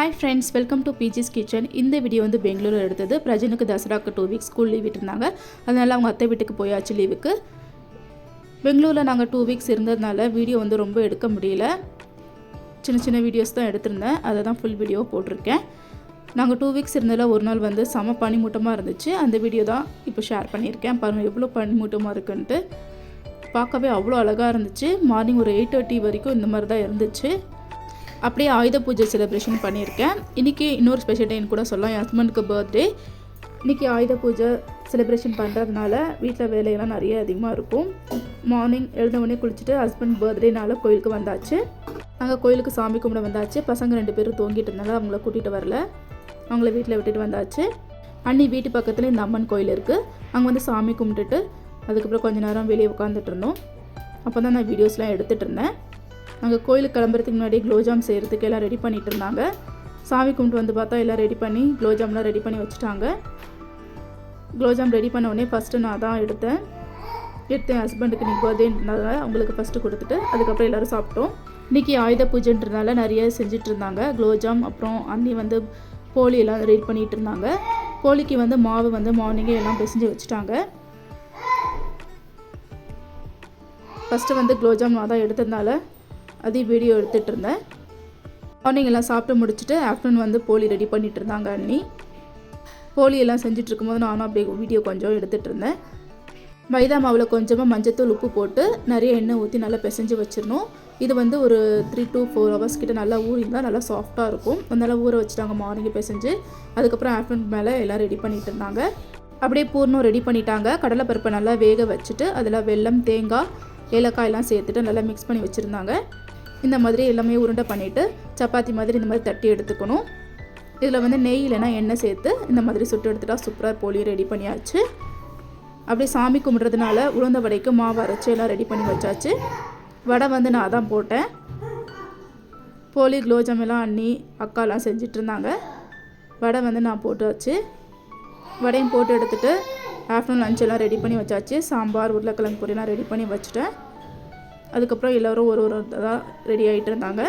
Hi friends, welcome to PG's Kitchen. இந்த video வந்து பெங்களூரில் எடுத்தது. பிரஜனுக்கு தசராக்கு 2 வீக்ஸ் ஸ்கூல் லீவ் விட்டுருந்தாங்க. அதனால் அவங்க அத்தை வீட்டுக்கு போயாச்சு லீவுக்கு. பெங்களூரில் நாங்கள் 2 வீக்ஸ் இருந்ததுனால வீடியோ வந்து ரொம்ப எடுக்க முடியல. சின்ன வீடியோஸ் தான் எடுத்திருந்தேன். அதை தான் ஃபுல் வீடியோ போட்டிருக்கேன். நாங்கள் 2 வீக்ஸ் இருந்ததில் ஒரு நாள் வந்து செம பனிமூட்டமாக இருந்துச்சு. அந்த வீடியோ தான் இப்போ ஷேர் பண்ணியிருக்கேன். பாருங்கள் எவ்வளோ பனிமூட்டமாக இருக்குன்ட்டு. பார்க்கவே அவ்வளோ அழகாக இருந்துச்சு. மார்னிங் ஒரு 8:30 வரைக்கும் இந்த மாதிரி தான் இருந்துச்சு. அப்படியே ஆயுத பூஜை செலிப்ரேஷன் பண்ணியிருக்கேன். இன்றைக்கி இன்னொரு ஸ்பெஷல் டேன்னு கூட சொல்லலாம். என் ஹஸ்பண்டுக்கு பர்த்டே. இன்றைக்கி ஆயுத பூஜை செலிப்ரேஷன் பண்ணுறதுனால வீட்டில் வேலையெல்லாம் நிறைய அதிகமாக இருக்கும். மார்னிங் எழுந்தவுடனே குளிச்சுட்டு ஹஸ்பண்ட் பர்த்டேனால கோயிலுக்கு வந்தாச்சு. நாங்கள் கோயிலுக்கு சாமி கும்பிட வந்தாச்சு. பசங்க 2 பேரும் தூங்கிட்டு இருந்தாங்க. அவங்கள கூட்டிகிட்டு வரல. அவங்கள வீட்டில் விட்டுட்டு வந்தாச்சு. அண்ணி வீட்டு பக்கத்தில் இந்த அம்மன் கோயில் இருக்குது. அங்கே வந்து சாமி கும்பிட்டுட்டு அதுக்கப்புறம் கொஞ்சம் நேரம் வெளியே உட்காந்துட்டு இருந்தோம். அப்போ தான் நான் வீடியோஸ்லாம் எடுத்துகிட்டு இருந்தேன். நாங்கள் கோயிலுக்கு கிளம்புறதுக்கு முன்னாடி குலோஜாம் செய்கிறதுக்கு எல்லாம் ரெடி பண்ணிகிட்டு இருந்தாங்க. சாமி கும்பிட்டு வந்து பார்த்தா எல்லாம் ரெடி பண்ணி குலோஜாம்லாம் ரெடி பண்ணி வச்சுட்டாங்க. குலோஜாம் ரெடி பண்ண உடனே ஃபஸ்ட்டு நான் தான் எடுத்தேன். என் ஹஸ்பண்டுக்கு இன்றைக்கி பர்த்டேன்றதுனால அவங்களுக்கு ஃபஸ்ட்டு கொடுத்துட்டு அதுக்கப்புறம் எல்லோரும் சாப்பிட்டோம். இன்றைக்கி ஆயுத பூஜைன்றதுனால நிறைய செஞ்சுட்டு இருந்தாங்க. குலோஜாம் அப்புறம் அண்ணி வந்து போலி எல்லாம் ரெடி பண்ணிகிட்டு இருந்தாங்க. போலிக்கு வந்து மாவு வந்து மார்னிங்கே எல்லாம் பிசைஞ்சு வச்சுட்டாங்க. ஃபஸ்ட்டு வந்து குலோஜாம் நான் தான் எடுத்ததுனால அதையும் வீடியோ எடுத்துகிட்டு இருந்தேன். மார்னிங் எல்லாம் சாப்பிட்டு முடிச்சுட்டு ஆஃப்டர்நூன் வந்து போலி ரெடி பண்ணிகிட்டு இருந்தாங்க அண்ணி. போலி எல்லாம் செஞ்சுட்டு இருக்கும்போது நானும் அப்படியே வீடியோ கொஞ்சம் எடுத்துகிட்டு இருந்தேன். மைதா மாவில் கொஞ்சமாக மஞ்சத்தூள் உப்பு போட்டு நிறைய எண்ணெய் ஊற்றி நல்லா பிசைஞ்சு வச்சிடணும். இது வந்து ஒரு 3 to 4 hours கிட்ட நல்லா ஊறிஇருந்தால் நல்லா சாஃப்டாக இருக்கும். அதனால் ஊற வச்சுட்டாங்க மார்னிங் பிசைஞ்சு. அதுக்கப்புறம் ஆஃப்டர்நூன் மேலே எல்லாம் ரெடி பண்ணிகிட்டு இருந்தாங்க. அப்படியே பூர்ணம் ரெடி பண்ணிட்டாங்க. கடலைப்பருப்பை நல்லா வேக வச்சுட்டு அதில் வெல்லம், தேங்காய், ஏலக்காய் எல்லாம் சேர்த்துட்டு நல்லா மிக்ஸ் பண்ணி வச்சுருந்தாங்க. இந்த மாதிரி எல்லாமே உருண்டை பண்ணிவிட்டு சப்பாத்தி மாதிரி இந்த மாதிரி தட்டி எடுத்துக்கணும். இதில் வந்து நெய் இல்லைனா எண்ணெய் சேர்த்து இந்த மாதிரி சுட்டு எடுத்துட்டா சூப்பராக போலியும் ரெடி பண்ணியாச்சு. அப்படியே சாமி கும்பிட்றதுனால உளுந்த வடைக்கு மாவு அரைச்சி எல்லாம் ரெடி பண்ணி வச்சாச்சு. வடை வந்து நான் தான் போட்டேன். போலி குலோஜாம் எல்லாம் அண்ணி அக்காலாம் செஞ்சிட்ருந்தாங்க. வடை வந்து நான் போட்டு வச்சு வடையும் போட்டு எடுத்துகிட்டு ஆஃப்டர்நூன் லஞ்ச் எல்லாம் ரெடி பண்ணி வச்சாச்சு. சாம்பார், உருளைக்கிழங்கு பொரியெல்லாம் ரெடி பண்ணி வச்சுட்டேன். அதுக்கப்புறம் எல்லோரும் ஒரு தான் ரெடி ஆகிட்டு இருந்தாங்க.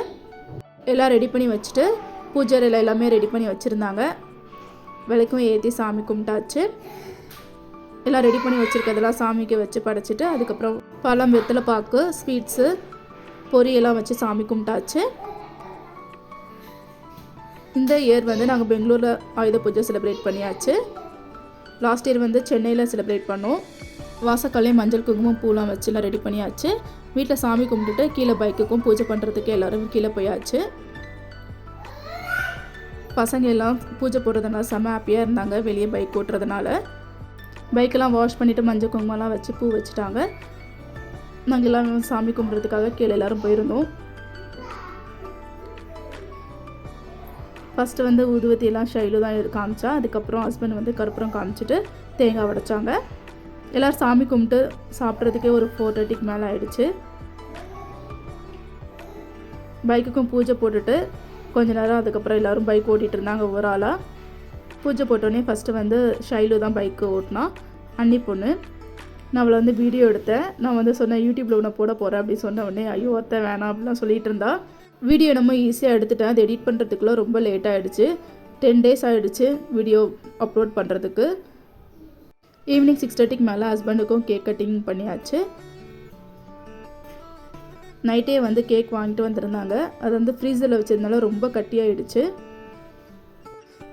எல்லாம் ரெடி பண்ணி வச்சுட்டு பூஜை எல்லாமே ரெடி பண்ணி வச்சுருந்தாங்க. விளக்கும் ஏற்றி சாமி கும்பிட்டாச்சு. எல்லாம் ரெடி பண்ணி வச்சுருக்கிறதெல்லாம் சாமிக்கு வச்சு படைச்சிட்டு அதுக்கப்புறம் பழம், வெத்தலை பாக்கு, ஸ்வீட்ஸு, பொரியெல்லாம் வச்சு சாமி கும்பிட்டாச்சு. இந்த இயர் வந்து நாங்கள் பெங்களூரில் ஆயுத பூஜை செலிப்ரேட் பண்ணியாச்சு. லாஸ்ட் இயர் வந்து சென்னையில் செலிப்ரேட் பண்ணோம். வாசக்காலையும் மஞ்சள் குங்குமம் பூலாம் வச்சுலாம் ரெடி பண்ணியாச்சு. வீட்டில் சாமி கும்பிட்டுட்டு கீழே பைக்குக்கும் பூஜை பண்ணுறதுக்கு எல்லோரும் கீழே போயாச்சு. பசங்க எல்லாம் பூஜை போடுறதுனால செம்ம ஹாப்பியாக இருந்தாங்க. வெளியே பைக் ஓட்டுறதுனால பைக்கெல்லாம் வாஷ் பண்ணிவிட்டு மஞ்சள் குங்குமம்லாம் வச்சு பூ வச்சுட்டாங்க. நாங்கள் எல்லாம் சாமி கும்பிட்றதுக்காக கீழே எல்லோரும் போயிருந்தோம். ஃபஸ்ட்டு வந்து ஊதுவத்தியெல்லாம் ஷைலு தான் காமிச்சா. அதுக்கப்புறம் ஹஸ்பண்ட் வந்து கற்பூரம் காமிச்சிட்டு தேங்காய் உடைச்சாங்க. எல்லோரும் சாமி கும்பிட்டு சாப்பிட்றதுக்கே ஒரு 4:30க்கு மேலே ஆகிடுச்சு. பைக்குக்கும் பூஜை போட்டுட்டு கொஞ்ச நேரம் அதுக்கப்புறம் எல்லோரும் பைக் ஓட்டிகிட்டு இருந்தாங்க ஒவ்வொரு ஆளாக. பூஜை போட்டோடனே ஃபஸ்ட்டு வந்து ஷைலு தான் பைக்கு ஓட்டினா, அண்ணி பொண்ணு. நான் அவளை வந்து வீடியோ எடுத்தேன். நான் வந்து சொன்னேன் யூடியூப்பில் ஒன்று போட போகிறேன் அப்படின்னு சொன்ன உடனே ஐயோ ஒருத்த வேணாம் அப்படிலாம் சொல்லிகிட்டு இருந்தா. வீடியோ நம்ம ஈஸியாக எடுத்துட்டேன். அது எடிட் பண்ணுறதுக்குள்ளே ரொம்ப லேட் ஆகிடுச்சு. 10 days ஆகிடுச்சு வீடியோ அப்லோட் பண்ணுறதுக்கு. ஈவினிங் 6:30க்கு மேலே ஹஸ்பண்டுக்கும் கேக் கட்டிங் பண்ணியாச்சு. நைட்டே வந்து கேக் வாங்கிட்டு வந்திருந்தாங்க. அது வந்து ஃப்ரீசரில் வச்சதுனால ரொம்ப கட்டியாகிடுச்சு.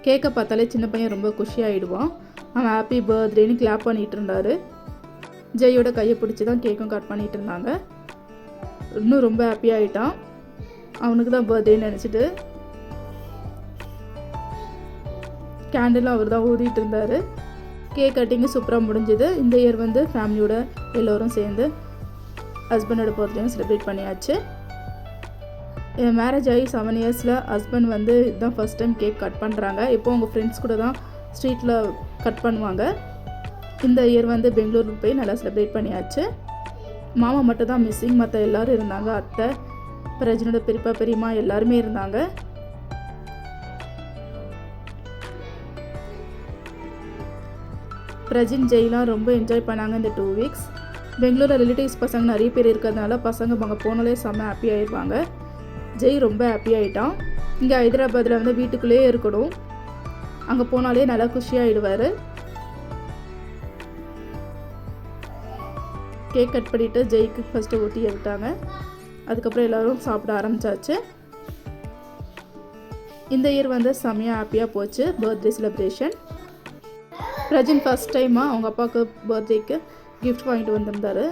கேக்கை பார்த்தாலே சின்ன பையன் ரொம்ப குஷியாகிடுவான். அவன் ஹாப்பி பர்த்டேன்னு கிளாப் பண்ணிகிட்டு இருந்தார். ஜெயோட கையை பிடிச்சி தான் கேக்கும் கட் பண்ணிகிட்டு இருந்தாங்க. இன்னும் ரொம்ப ஹாப்பியாகிட்டான். அவனுக்கு தான் பர்த்டேன்னு நினச்சிட்டு கேண்டிலும் அவர் தான் ஊதிட்டு இருந்தார். கேக் கட்டிங்கு சூப்பராக முடிஞ்சுது. இந்த இயர் வந்து ஃபேமிலியோட எல்லோரும் சேர்ந்து ஹஸ்பண்டோட பர்த்டேயும் செலிப்ரேட் பண்ணியாச்சு. என் மேரேஜ் ஆகி 7 yearsல ஹஸ்பண்ட் வந்து இதுதான் ஃபஸ்ட் டைம் கேக் கட் பண்ணுறாங்க. இப்போ அவங்க ஃப்ரெண்ட்ஸ் கூட தான் ஸ்ட்ரீட்டில் கட் பண்ணுவாங்க. இந்த இயர் வந்து பெங்களூருக்கு போய் நல்லா செலிப்ரேட் பண்ணியாச்சு. மாமா மட்டும் தான் மிஸ்ஸிங். மற்ற எல்லோரும் இருந்தாங்க. அத்தை, பிரஜனோட பெரியப்பா, பெரியம்மா எல்லாருமே இருந்தாங்க. பிரஜின் ஜெயிலாம் ரொம்ப என்ஜாய் பண்ணாங்க இந்த 2 வீக்ஸ். பெங்களூரில் ரிலேட்டிவ்ஸ் பசங்க நிறைய பேர் இருக்கிறதுனால பசங்க அங்கே போனாலே செம்ம ஹாப்பி ஆகிடுவாங்க. ஜெய் ரொம்ப ஹாப்பி ஆகிட்டான். இங்கே ஹைதராபாத்தில் வந்து வீட்டுக்குள்ளேயே இருக்கணும், அங்கே போனாலே நல்லா குஷியாகிடுவார். கேக் கட் பண்ணிவிட்டு ஜெய்க்கு ஃபஸ்ட்டு ஊட்டியை விட்டாங்க. அதுக்கப்புறம் எல்லோரும் சாப்பிட ஆரம்பித்தாச்சு. இந்த இயர் வந்து செம்மையாக ஹாப்பியாக போச்சு பர்த்டே செலிப்ரேஷன். பிரஜன் ஃபஸ்ட் டைமாக அவங்க அப்பாவுக்கு பர்த்டேக்கு கிஃப்ட் வாங்கிட்டு வந்திருந்தார்.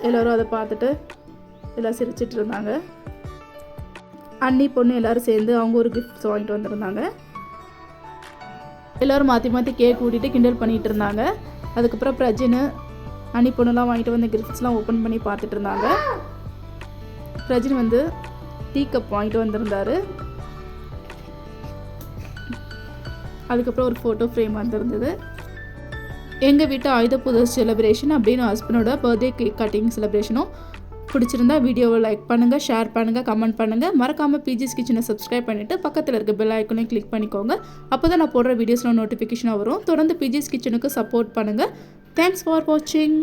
எல்லோரும் அதை பார்த்துட்டு எல்லாம் சிரிச்சிட்டு இருந்தாங்க. அண்ணி பொண்ணு எல்லோரும் சேர்ந்து அவங்க ஒரு கிஃப்ட்ஸ் வாங்கிட்டு வந்திருந்தாங்க. எல்லோரும் மாற்றி மாற்றி கேக் ஊட்டிட்டு கிண்டல் பண்ணிகிட்டு இருந்தாங்க. அதுக்கப்புறம் பிரஜின்னு அண்ணி பொண்ணுலாம் வாங்கிட்டு வந்த கிஃப்ட்ஸ்லாம் ஓப்பன் பண்ணி பார்த்துட்டு இருந்தாங்க. பிரஜின் வந்து டீ கப் வாங்கிட்டு வந்திருந்தார். அதுக்கப்புறம் ஒரு ஃபோட்டோ ஃப்ரேம் வந்திருந்தது. எங்கள் வீட்டு ஆயுத பூஜை செலிப்ரேஷன் அப்படின்னு ஹஸ்பண்டோட பர்த்டே கேக் கட்டிங் செலிப்ரேஷனும் பிடிச்சிருந்தா வீடியோவை லைக் பண்ணுங்கள், ஷேர் பண்ணுங்கள், கமெண்ட் பண்ணுங்கள். மறக்காமல் பிஜிஸ் கிச்சனை சப்ஸ்கிரைப் பண்ணிவிட்டு பக்கத்தில் இருக்க பெல் ஐக்கனையும் கிளிக் பண்ணிக்கோங்க. அப்போ தான் நான் போடுற வீடியோஸில் நோட்டிஃபிகேஷனாக வரும். தொடர்ந்து பிஜிஸ் கிச்சனுக்கு சப்போர்ட் பண்ணுங்கள். தேங்க்ஸ் ஃபார் வாட்சிங்.